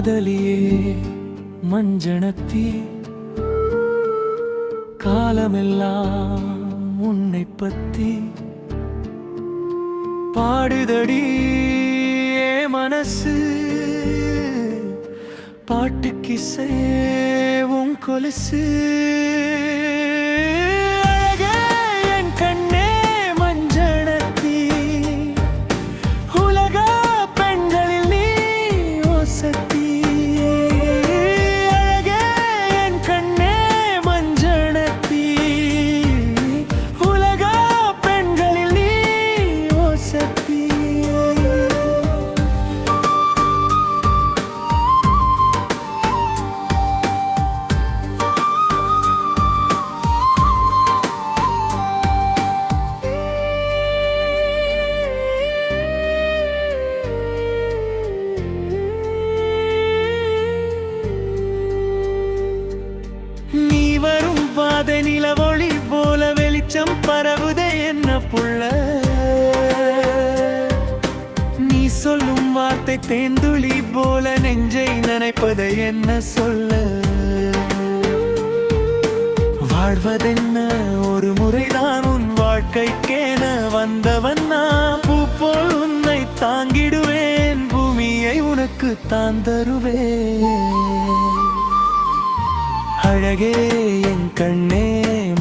காதலியே மஞ்சனத்தி, காலமெல்லாம் உன்னை பத்தி பாடுதடி மனசு. பாட்டுக்கு சேவும் கொலுசு. நிலவொளி போல வெளிச்சம் பரவுதே என்ன புள்ள. நீ சொல்லும் வார்த்தை தேந்துளி போல நெஞ்சை நினைப்பதை என்ன சொல்ல. வாழ்வதென்ன ஒரு முறைதான் உன் வாழ்க்கைக்கேன வந்தவன் நான். பூ போல் உன்னை தாங்கிடுவேன், பூமியை உனக்கு தான் தருவேன். அழகே என் கண்ணே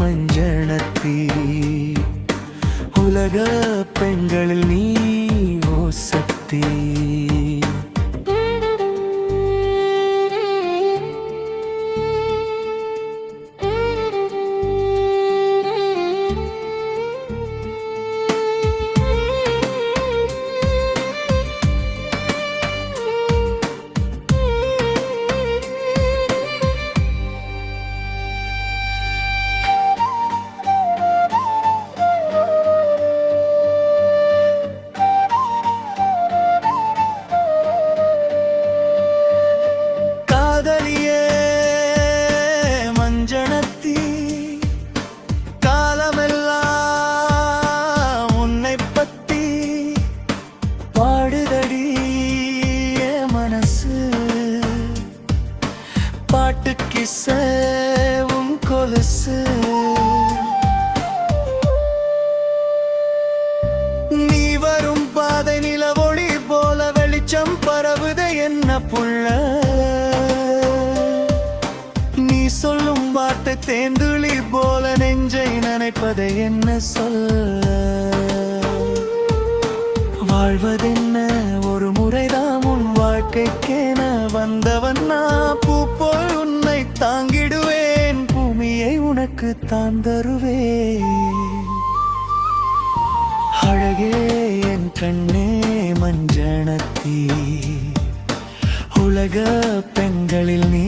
மஞ்சனத்தி, உலக பெண்களில் நீ ஓசத்தி. பாட்டுக்கு சேவும் கொலுசு. நீ வரும் பாதை நிலவொளி போல வெளிச்சம் பரவுதே என்ன புள்ள. நீ சொல்லும் வார்த்தை தேந்துளி போல நெஞ்சை நினைப்பதை என்ன சொல்ல. வாழ்வதென்ன ஒரு முறைதான் உன் வாழ்க்கைக்கேன வந்தவன் நான். பூ போல் உன்னை தாங்கிடுவேன், பூமியை உனக்கு தான் தருவேன். அழகே என் கண்ணே மஞ்சனத்தி, உலக பெண்களில் நீ